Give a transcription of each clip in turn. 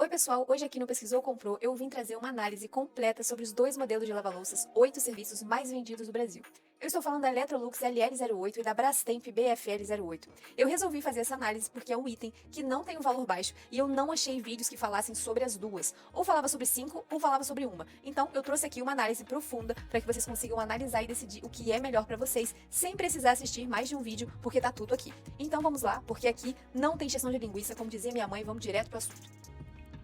Oi pessoal, hoje aqui no Pesquisou Comprou eu vim trazer uma análise completa sobre os dois modelos de lava-louças 8 serviços mais vendidos do Brasil. Eu estou falando da Electrolux LL08 e da Brastemp BFL08. Eu resolvi fazer essa análise porque é um item que não tem um valor baixo e eu não achei vídeos que falassem sobre as duas. Ou falava sobre 5 ou falava sobre uma. Então eu trouxe aqui uma análise profunda para que vocês consigam analisar e decidir o que é melhor para vocês sem precisar assistir mais de um vídeo porque tá tudo aqui. Então vamos lá, porque aqui não tem encheção de linguiça, como dizia minha mãe, vamos direto pro assunto.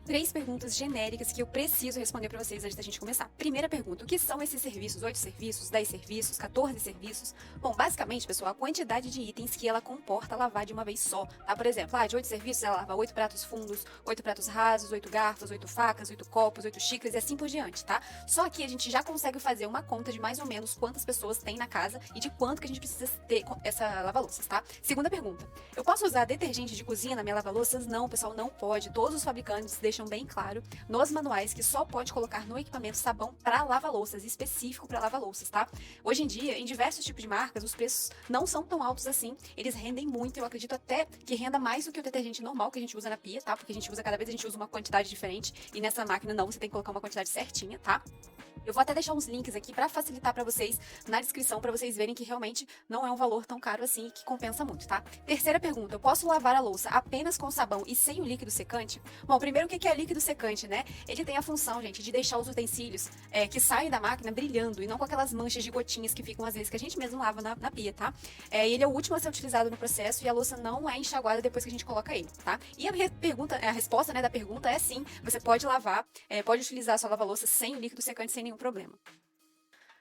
3 perguntas genéricas que eu preciso responder para vocês antes da gente começar. Primeira pergunta, o que são esses serviços? 8 serviços, 10 serviços, 14 serviços? Bom, basicamente, pessoal, a quantidade de itens que ela comporta lavar de uma vez só, tá? Por exemplo, de 8 serviços ela lava 8 pratos fundos, 8 pratos rasos, 8 garfos, 8 facas, 8 copos, 8 xícaras e assim por diante, tá? Só que a gente já consegue fazer uma conta de mais ou menos quantas pessoas tem na casa e de quanto que a gente precisa ter essa lava-louças, tá? Segunda pergunta, eu posso usar detergente de cozinha na minha lava-louças? Não, pessoal, não pode. Todos os fabricantes deixam bem claro nos manuais que só pode colocar no equipamento sabão para lava-louças, específico para lava-louças, tá? Hoje em dia, em diversos tipos de marcas, os preços não são tão altos assim, eles rendem muito, eu acredito até que renda mais do que o detergente normal que a gente usa na pia, tá? Porque cada vez a gente usa uma quantidade diferente e nessa máquina não, você tem que colocar uma quantidade certinha, tá? Eu vou até deixar uns links aqui para facilitar para vocês na descrição, para vocês verem que realmente não é um valor tão caro assim e que compensa muito, tá? Terceira pergunta, eu posso lavar a louça apenas com sabão e sem o líquido secante? Bom, primeiro o que é líquido secante, né? Ele tem a função, gente, de deixar os utensílios que saem da máquina brilhando e não com aquelas manchas de gotinhas que ficam às vezes que a gente mesmo lava na pia, tá? Ele é o último a ser utilizado no processo e a louça não é enxaguada depois que a gente coloca ele, tá? E a resposta, né, da pergunta é sim, você pode lavar, pode utilizar a sua lava-louça sem o líquido secante, sem nenhum problema.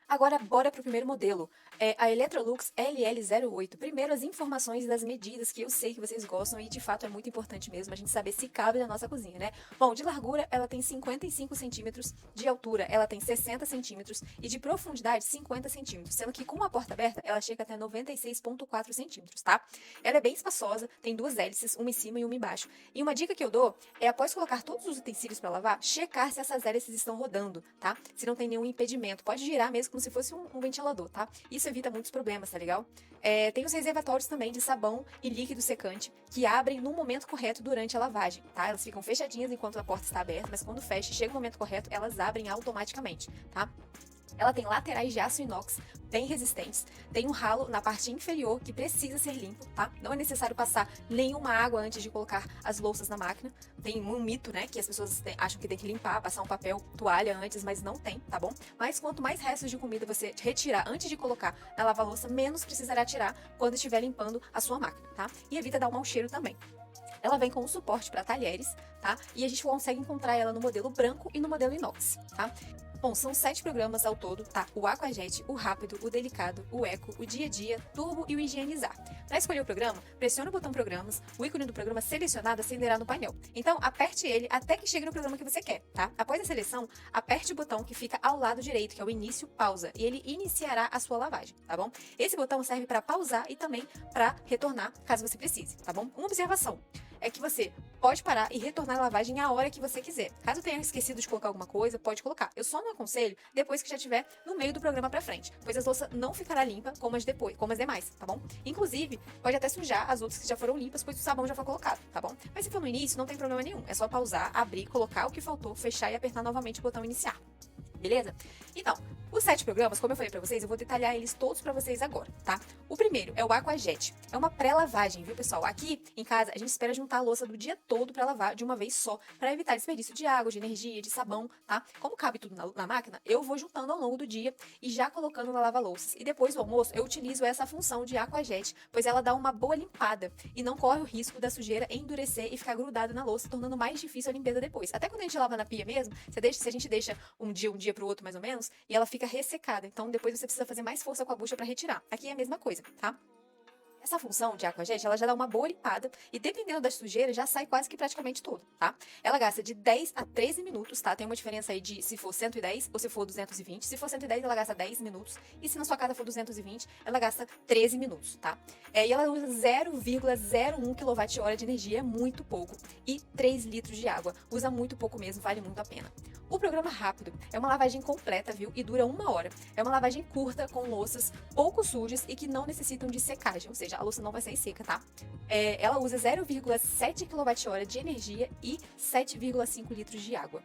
Agora, bora para o primeiro modelo, a Electrolux LL08. Primeiro, as informações das medidas, que eu sei que vocês gostam e de fato é muito importante mesmo a gente saber se cabe na nossa cozinha, né? Bom, de largura ela tem 55 centímetros, de altura ela tem 60 centímetros e de profundidade 50 centímetros, sendo que com a porta aberta ela chega até 96,4 centímetros, tá? Ela é bem espaçosa, tem duas hélices, uma em cima e uma embaixo. E uma dica que eu dou é, após colocar todos os utensílios para lavar, checar se essas hélices estão rodando, tá? Se não tem nenhum impedimento, pode girar mesmo como se fosse um ventilador, tá? Isso evita muitos problemas, tá legal? Tem os reservatórios também de sabão e líquido secante que abrem no momento correto durante a lavagem, tá? Elas ficam fechadinhas enquanto a porta está aberta, mas quando fecha e chega o momento correto, elas abrem automaticamente, tá? Ela tem laterais de aço inox bem resistentes, tem um ralo na parte inferior que precisa ser limpo, tá? Não é necessário passar nenhuma água antes de colocar as louças na máquina. Tem um mito, né, que as pessoas acham que tem que limpar, passar um papel toalha antes, mas não tem, tá bom? Mas quanto mais restos de comida você retirar antes de colocar na lava-louça, menos precisará tirar quando estiver limpando a sua máquina, tá? E evita dar um mau cheiro também. Ela vem com um suporte para talheres, tá? E a gente consegue encontrar ela no modelo branco e no modelo inox, tá? Bom, são 7 programas ao todo, tá? O Aquajet, o Rápido, o Delicado, o Eco, o Dia a Dia, Turbo e o Higienizar. Para escolher o programa, pressione o botão Programas, o ícone do programa selecionado acenderá no painel. Então, aperte ele até que chegue no programa que você quer, tá? Após a seleção, aperte o botão que fica ao lado direito, que é o Início Pausa, e ele iniciará a sua lavagem, tá bom? Esse botão serve para pausar e também para retornar, caso você precise, tá bom? Uma observação é que você pode parar e retornar a lavagem a hora que você quiser. Caso tenha esquecido de colocar alguma coisa, pode colocar. Eu só não aconselho depois que já estiver no meio do programa pra frente, pois a louça não ficará limpa como as demais, tá bom? Inclusive, pode até sujar as outras que já foram limpas, pois o sabão já foi colocado, tá bom? Mas se for no início, não tem problema nenhum. É só pausar, abrir, colocar o que faltou, fechar e apertar novamente o botão iniciar. Beleza? Então, os 7 programas, como eu falei pra vocês, eu vou detalhar eles todos pra vocês agora, tá? O primeiro é o Aquajet. É uma pré-lavagem, viu, pessoal? Aqui em casa, a gente espera juntar a louça do dia todo pra lavar de uma vez só, pra evitar desperdício de água, de energia, de sabão, tá? Como cabe tudo na máquina, eu vou juntando ao longo do dia e já colocando na lava-louças. E depois do almoço, eu utilizo essa função de Aquajet, pois ela dá uma boa limpada e não corre o risco da sujeira endurecer e ficar grudada na louça, tornando mais difícil a limpeza depois. Até quando a gente lava na pia mesmo, se a gente deixa um dia pro outro mais ou menos, e ela fica ressecada. Então depois você precisa fazer mais força com a bucha para retirar. Aqui é a mesma coisa, tá? Essa função de Aquajet, ela já dá uma boa limpada e dependendo da sujeira, já sai quase que praticamente todo, tá? Ela gasta de 10 a 13 minutos, tá? Tem uma diferença aí de se for 110 ou se for 220. Se for 110, ela gasta 10 minutos e se na sua casa for 220, ela gasta 13 minutos, tá? E ela usa 0,01 kWh de energia, é muito pouco. E 3 litros de água. Usa muito pouco mesmo, vale muito a pena. O programa rápido é uma lavagem completa, viu? E dura 1 hora. É uma lavagem curta com louças pouco sujas e que não necessitam de secagem, ou seja, a louça não vai sair seca, tá? Ela usa 0,7 kWh de energia e 7,5 litros de água.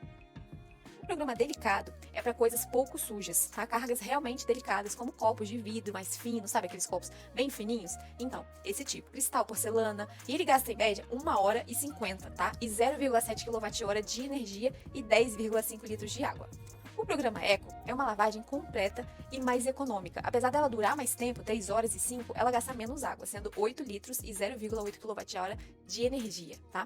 O programa delicado é para coisas pouco sujas, tá? Cargas realmente delicadas, como copos de vidro mais finos, sabe aqueles copos bem fininhos? Então, esse tipo, cristal, porcelana, e ele gasta em média 1 hora e 50, tá? E 0,7 kWh de energia e 10,5 litros de água. O programa Eco é uma lavagem completa e mais econômica. Apesar dela durar mais tempo, 3 horas e 5, ela gasta menos água, sendo 8 litros e 0,8 kWh de energia, tá?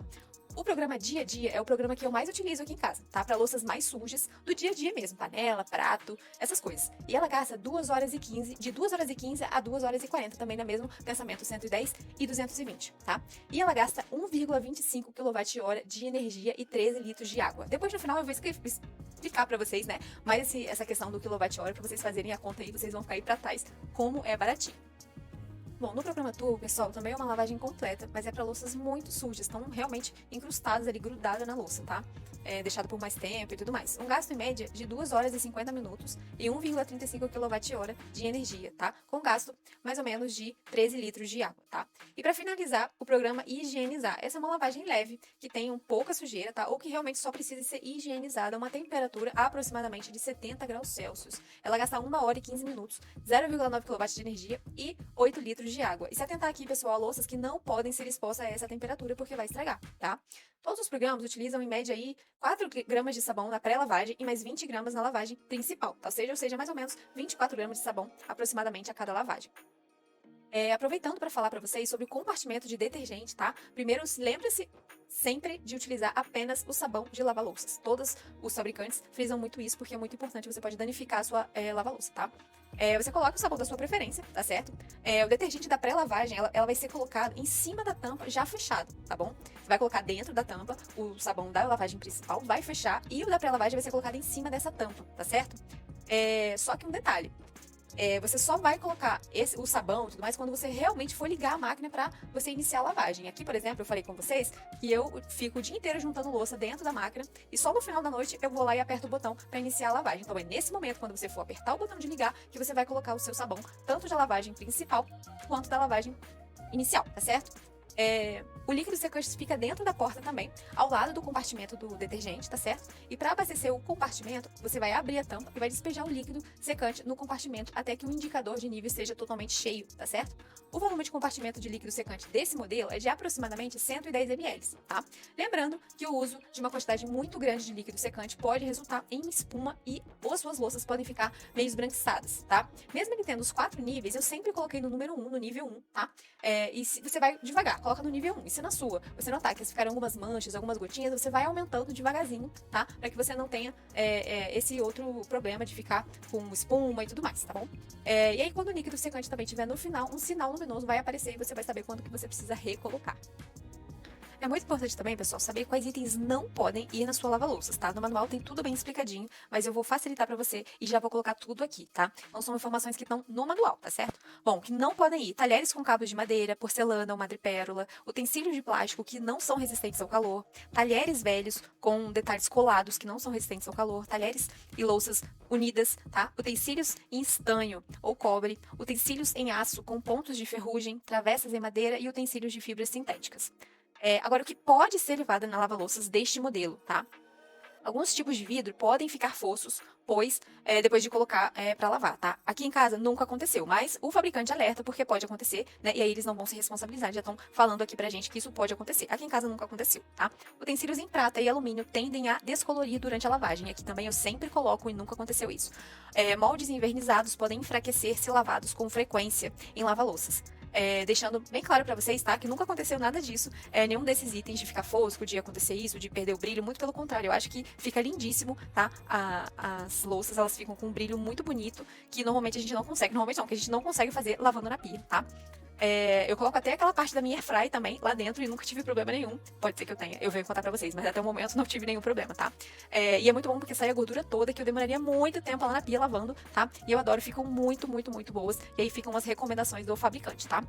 O programa Dia a Dia é o programa que eu mais utilizo aqui em casa, tá? Para louças mais sujas, do dia a dia mesmo, panela, prato, essas coisas. E ela gasta 2 horas e 15, de 2 horas e 15 a 2 horas e 40, também no mesmo pensamento 110 e 220, tá? E ela gasta 1,25 kWh de energia e 13 litros de água. Depois no final eu vou explicar para vocês, né? Mas essa questão do quilowatt-hora, para vocês fazerem a conta aí, vocês vão ficar aí para trás, como é baratinho. Bom, no programa Turbo, pessoal, também é uma lavagem completa, mas é para louças muito sujas, estão realmente incrustadas ali, grudadas na louça, tá? Deixado por mais tempo e tudo mais. Um gasto em média de 2 horas e 50 minutos e 1,35 kWh de energia, tá? Com gasto mais ou menos de 13 litros de água, tá? E para finalizar, o programa Higienizar. Essa é uma lavagem leve, que tem pouca sujeira, tá? Ou que realmente só precisa ser higienizada a uma temperatura aproximadamente de 70 graus Celsius. Ela gasta 1 hora e 15 minutos, 0,9 kW de energia e 8 litros de água. E se atentar aqui, pessoal, a louças que não podem ser expostas a essa temperatura porque vai estragar, tá? Todos os programas utilizam em média aí 4 gramas de sabão na pré-lavagem e mais 20 gramas na lavagem principal, tá? Ou seja, mais ou menos 24 gramas de sabão aproximadamente a cada lavagem. Aproveitando para falar para vocês sobre o compartimento de detergente, tá? Primeiro, lembre-se sempre de utilizar apenas o sabão de lavar louças. Todos os fabricantes frisam muito isso porque é muito importante, você pode danificar a sua lava-louça, tá? Você coloca o sabão da sua preferência, tá certo? O detergente da pré-lavagem, ela vai ser colocado em cima da tampa já fechado, tá bom? Você vai colocar dentro da tampa o sabão da lavagem principal, vai fechar, e o da pré-lavagem vai ser colocado em cima dessa tampa, tá certo? Só que um detalhe. Você só vai colocar o sabão e tudo mais quando você realmente for ligar a máquina para você iniciar a lavagem. Aqui, por exemplo, eu falei com vocês que eu fico o dia inteiro juntando louça dentro da máquina e só no final da noite eu vou lá e aperto o botão para iniciar a lavagem. Então é nesse momento, quando você for apertar o botão de ligar, que você vai colocar o seu sabão, tanto da lavagem principal quanto da lavagem inicial, tá certo? O líquido secante fica dentro da porta também, ao lado do compartimento do detergente, tá certo? E para abastecer o compartimento, você vai abrir a tampa e vai despejar o líquido secante no compartimento até que o indicador de nível esteja totalmente cheio, tá certo? O volume de compartimento de líquido secante desse modelo é de aproximadamente 110 ml, tá? Lembrando que o uso de uma quantidade muito grande de líquido secante pode resultar em espuma e as suas louças podem ficar meio esbranquiçadas, tá? Mesmo ele tendo os 4 níveis, eu sempre coloquei no número 1, no nível 1, tá? E se você vai devagar, coloca no nível 1. E se na sua você notar que ficaram algumas manchas, algumas gotinhas, você vai aumentando devagarzinho, tá? Para que você não tenha esse outro problema de ficar com espuma e tudo mais, tá bom? E aí, quando o líquido secante também estiver no final, um sinal luminoso vai aparecer e você vai saber quando que você precisa recolocar. É muito importante também, pessoal, saber quais itens não podem ir na sua lava-louças, tá? No manual tem tudo bem explicadinho, mas eu vou facilitar pra você e já vou colocar tudo aqui, tá? Não são informações que estão no manual, tá certo? Bom, que não podem ir talheres com cabos de madeira, porcelana ou madrepérola, utensílios de plástico que não são resistentes ao calor, talheres velhos com detalhes colados que não são resistentes ao calor, talheres e louças unidas, tá? Utensílios em estanho ou cobre, utensílios em aço com pontos de ferrugem, travessas em madeira e utensílios de fibras sintéticas. Agora, o que pode ser levado na lava-louças deste modelo, tá? Alguns tipos de vidro podem ficar fossos, pois depois de colocar para lavar, tá? Aqui em casa nunca aconteceu, mas o fabricante alerta porque pode acontecer, né? E aí eles não vão se responsabilizar, já estão falando aqui pra gente que isso pode acontecer. Aqui em casa nunca aconteceu, tá? Utensílios em prata e alumínio tendem a descolorir durante a lavagem. Aqui também eu sempre coloco e nunca aconteceu isso. Moldes envernizados podem enfraquecer se lavados com frequência em lava-louças. Deixando bem claro pra vocês, tá? Que nunca aconteceu nada disso, nenhum desses itens de ficar fosco, de acontecer isso, de perder o brilho, muito pelo contrário, eu acho que fica lindíssimo, tá? As louças, elas ficam com um brilho muito bonito, que normalmente a gente não consegue, que a gente não consegue fazer lavando na pia, tá? Eu coloco até aquela parte da minha airfry também lá dentro e nunca tive problema nenhum. Pode ser que eu tenha, eu venho contar pra vocês, mas até o momento não tive nenhum problema, tá? E é muito bom porque sai a gordura toda, que eu demoraria muito tempo lá na pia lavando, tá? E eu adoro, ficam muito, muito, muito boas. E aí ficam as recomendações do fabricante, tá?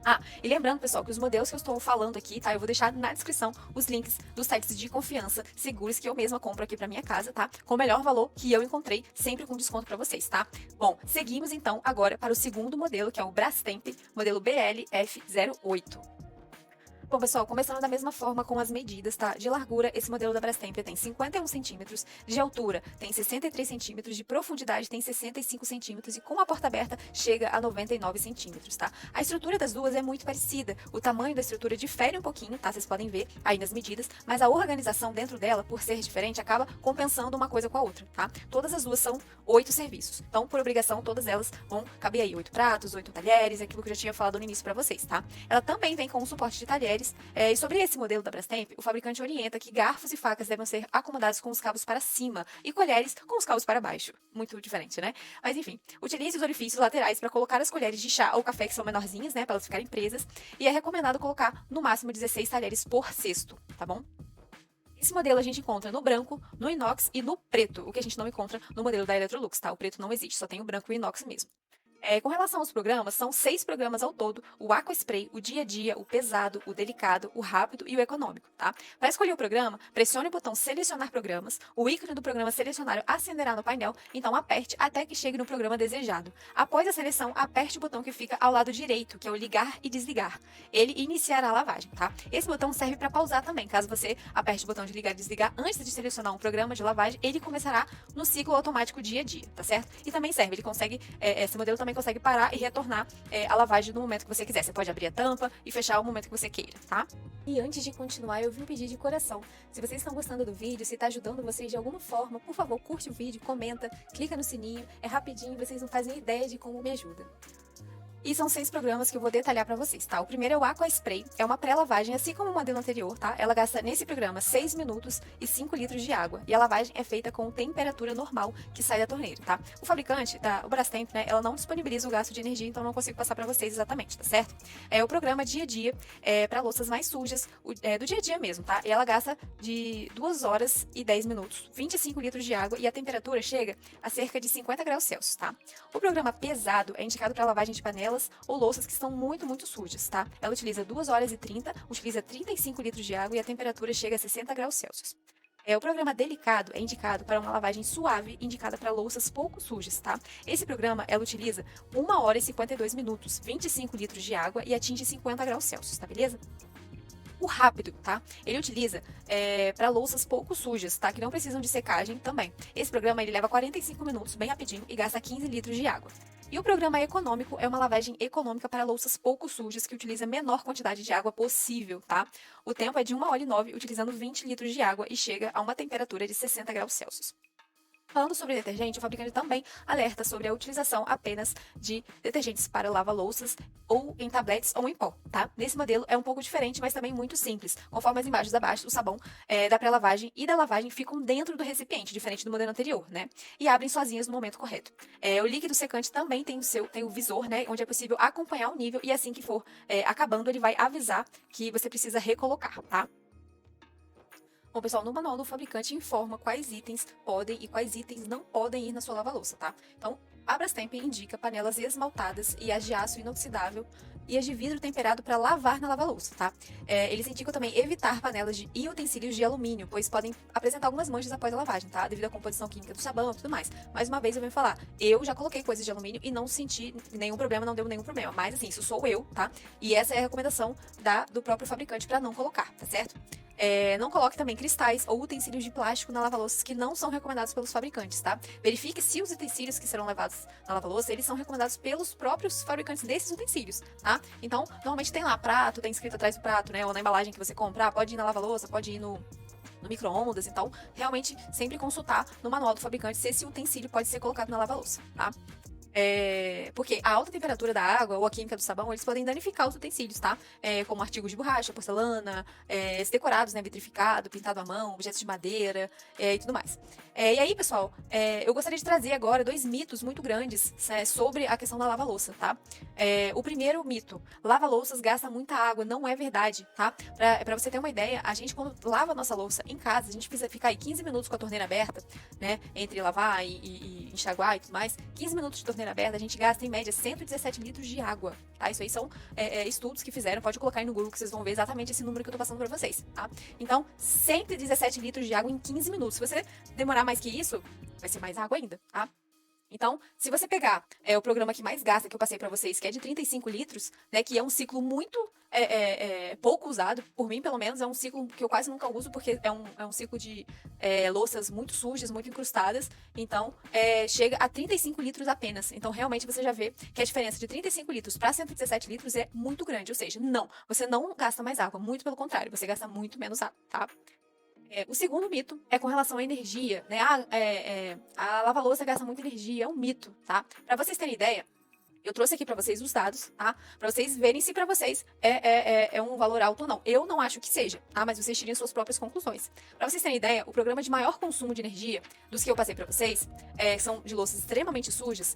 Ah, e lembrando, pessoal, que os modelos que eu estou falando aqui, tá? Eu vou deixar na descrição os links dos sites de confiança seguros que eu mesma compro aqui pra minha casa, tá? Com o melhor valor que eu encontrei, sempre com desconto pra vocês, tá? Bom, seguimos então agora para o segundo modelo, que é o Brastemp, modelo BLF08. Bom, pessoal, começando da mesma forma com as medidas, tá? De largura, esse modelo da Brastemp tem 51 centímetros, de altura tem 63 centímetros, de profundidade tem 65 centímetros e com a porta aberta chega a 99 centímetros, tá? A estrutura das duas é muito parecida, o tamanho da estrutura difere um pouquinho, tá? Vocês podem ver aí nas medidas, mas a organização dentro dela, por ser diferente, acaba compensando uma coisa com a outra, tá? Todas as duas são 8 serviços, então, por obrigação, todas elas vão caber aí 8 pratos, 8 talheres, aquilo que eu já tinha falado no início pra vocês, tá? Ela também vem com um suporte de talheres. E sobre esse modelo da Brastemp, o fabricante orienta que garfos e facas devem ser acomodados com os cabos para cima e colheres com os cabos para baixo. Muito diferente, né? Mas enfim, utilize os orifícios laterais para colocar as colheres de chá ou café que são menorzinhas, né? Para elas ficarem presas. E é recomendado colocar no máximo 16 talheres por cesto, tá bom? Esse modelo a gente encontra no branco, no inox e no preto, o que a gente não encontra no modelo da Electrolux, tá? O preto não existe, só tem o branco e o inox mesmo. Com relação aos programas, são 6 programas ao todo: o Aqua Spray, o Dia a Dia, o Pesado, o Delicado, o Rápido e o Econômico, tá? Para escolher o programa, pressione o botão Selecionar Programas, o ícone do programa selecionário acenderá no painel, então aperte até que chegue no programa desejado. Após a seleção, aperte o botão que fica ao lado direito, que é o Ligar e Desligar. Ele iniciará a lavagem, tá? Esse botão serve para pausar também, caso você aperte o botão de ligar e desligar antes de selecionar um programa de lavagem, ele começará no ciclo automático Dia a Dia, tá certo? E também serve, ele consegue, esse modelo também consegue parar e retornar a lavagem no momento que você quiser. Você pode abrir a tampa e fechar o momento que você queira, tá? E antes de continuar, eu vim pedir de coração, se vocês estão gostando do vídeo, se está ajudando vocês de alguma forma, por favor, curte o vídeo, comenta, clica no sininho, é rapidinho, vocês não fazem ideia de como me ajuda. E são 6 programas que eu vou detalhar para vocês, tá? O primeiro é o Aqua Spray, é uma pré-lavagem, assim como o modelo anterior, tá? Ela gasta, nesse programa, 6 minutos e 5 litros de água. E a lavagem é feita com temperatura normal que sai da torneira, tá? O fabricante, o Brastemp, né? Ela não disponibiliza o gasto de energia, então não consigo passar para vocês exatamente, tá certo? O programa Dia a Dia, para louças mais sujas, do dia a dia mesmo, tá? E ela gasta de 2 horas e 10 minutos, 25 litros de água e a temperatura chega a cerca de 50 graus Celsius, tá? O programa Pesado é indicado para lavagem de panelas ou louças que estão muito, muito sujas, tá? Ela utiliza 2 horas e 30, utiliza 35 litros de água e a temperatura chega a 60 graus Celsius. O programa Delicado é indicado para uma lavagem suave, indicada para louças pouco sujas, tá? Esse programa, ela utiliza 1 hora e 52 minutos, 25 litros de água e atinge 50 graus Celsius, tá beleza? O Rápido, tá? Ele utiliza para louças pouco sujas, tá? Que não precisam de secagem também. Esse programa, ele leva 45 minutos, bem rapidinho, e gasta 15 litros de água. E o programa Econômico é uma lavagem econômica para louças pouco sujas que utiliza a menor quantidade de água possível, tá? O tempo é de 1 hora e 9, utilizando 20 litros de água e chega a uma temperatura de 60 graus Celsius. Falando sobre detergente, o fabricante também alerta sobre a utilização apenas de detergentes para lava-louças ou em tabletes ou em pó, tá? Nesse modelo é um pouco diferente, mas também muito simples. Conforme as imagens abaixo, o sabão da pré-lavagem e da lavagem ficam dentro do recipiente, diferente do modelo anterior, né? E abrem sozinhas no momento correto. O líquido secante também tem o visor, né? Onde é possível acompanhar o nível e assim que for acabando, ele vai avisar que você precisa recolocar, tá? Bom, pessoal, no manual do fabricante informa quais itens podem e quais itens não podem ir na sua lava-louça, tá? Então, a Brastemp indica panelas esmaltadas e as de aço inoxidável e as de vidro temperado para lavar na lava-louça, tá? Eles indicam também evitar panelas e utensílios de alumínio, pois podem apresentar algumas manchas após a lavagem, tá? Devido à composição química do sabão e tudo mais. Mais uma vez eu venho falar, eu já coloquei coisas de alumínio e não senti nenhum problema, não deu nenhum problema. Mas assim, isso sou eu, tá? E essa é a recomendação do próprio fabricante para não colocar, tá certo? Não coloque também cristais ou utensílios de plástico na lava-louças que não são recomendados pelos fabricantes, tá? Verifique se os utensílios que serão levados na lava-louça, eles são recomendados pelos próprios fabricantes desses utensílios, tá? Então, normalmente tem lá prato, tem escrito atrás do prato, né? Ou na embalagem que você comprar, pode ir na lava-louça, pode ir no micro-ondas, então, realmente, sempre consultar no manual do fabricante se esse utensílio pode ser colocado na lava-louça, tá? Porque a alta temperatura da água ou a química do sabão, eles podem danificar os utensílios, tá? Como artigos de borracha, porcelana, decorados, né? Vitrificado, pintado à mão, objetos de madeira e tudo mais. E aí, pessoal, eu gostaria de trazer agora 2 mitos muito grandes sobre a questão da lava-louça, tá? O primeiro mito, lava-louças gasta muita água, não é verdade, tá? Pra você ter uma ideia, a gente quando lava a nossa louça em casa, a gente precisa ficar aí 15 minutos com a torneira aberta, né? Entre lavar e enxaguar e tudo mais, 15 minutos de torneira torneira aberta, a gente gasta em média 117 litros de água, tá? Isso aí são estudos que fizeram, pode colocar aí no Google que vocês vão ver exatamente esse número que eu tô passando pra vocês, tá? Então, 117 litros de água em 15 minutos. Se você demorar mais que isso, vai ser mais água ainda, tá? Então, se você pegar o programa que mais gasta, que eu passei para vocês, que é de 35 litros, né, que é um ciclo muito pouco usado, por mim pelo menos, é um ciclo que eu quase nunca uso, porque é um ciclo de louças muito sujas, muito incrustadas, então chega a 35 litros apenas. Então, realmente, você já vê que a diferença de 35 litros para 117 litros é muito grande, ou seja, não, você não gasta mais água, muito pelo contrário, você gasta muito menos água, tá? O segundo mito é com relação à energia, né? A lava-louça gasta muita energia, é um mito, tá? Para vocês terem ideia, eu trouxe aqui para vocês os dados, tá? Para vocês verem se para vocês é um valor alto ou não. Eu não acho que seja, tá? Mas vocês tirem suas próprias conclusões. Para vocês terem ideia, o programa de maior consumo de energia dos que eu passei para vocês, que são de louças extremamente sujas,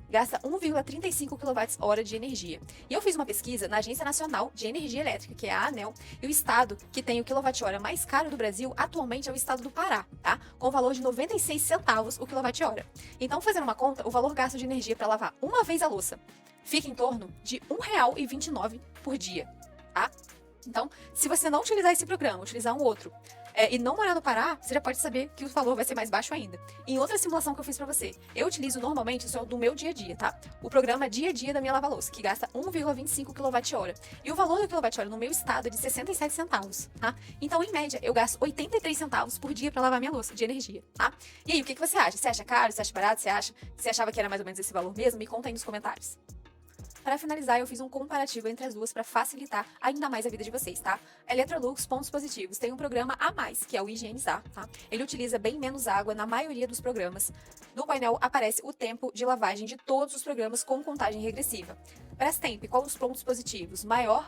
gasta 1,35 kWh de energia. E eu fiz uma pesquisa na Agência Nacional de Energia Elétrica, que é a ANEEL, e o estado que tem o quilowatt-hora mais caro do Brasil atualmente é o estado do Pará, tá? Com o valor de 96 centavos o quilowatt-hora. Então, fazendo uma conta, o valor gasto de energia para lavar uma vez a louça fica em torno de R$ 1,29 por dia, tá? Então, se você não utilizar esse programa, utilizar um outro, e não morar no Pará, você já pode saber que o valor vai ser mais baixo ainda. Em outra simulação que eu fiz pra você, eu utilizo normalmente, isso é do meu dia a dia, tá? O programa dia a dia da minha lava-louça, que gasta 1,25 kWh. E o valor do quilowatt-hora no meu estado é de 67 centavos, tá? Então, em média, eu gasto 83 centavos por dia pra lavar minha louça de energia, tá? E aí, o que você acha? Você acha caro? Você acha barato? Você achava que era mais ou menos esse valor mesmo? Me conta aí nos comentários. Para finalizar, eu fiz um comparativo entre as duas para facilitar ainda mais a vida de vocês, tá? Electrolux, pontos positivos, tem um programa a mais, que é o higienizar, tá? Ele utiliza bem menos água na maioria dos programas. No painel aparece o tempo de lavagem de todos os programas com contagem regressiva. Brastemp, qual os pontos positivos? Maior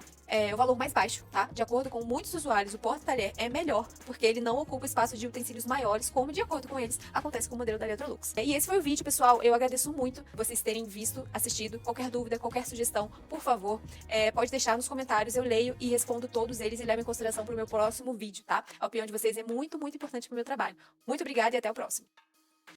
o valor mais baixo, tá? De acordo com muitos usuários, o porta-talher é melhor, porque ele não ocupa espaço de utensílios maiores, como de acordo com eles acontece com o modelo da Electrolux. E esse foi o vídeo, pessoal. Eu agradeço muito vocês terem visto, assistido. Qualquer dúvida, qualquer sugestão, por favor, pode deixar nos comentários. Eu leio e respondo todos eles e levo em consideração para o meu próximo vídeo, tá? A opinião de vocês é muito, muito importante para o meu trabalho. Muito obrigada e até o próximo.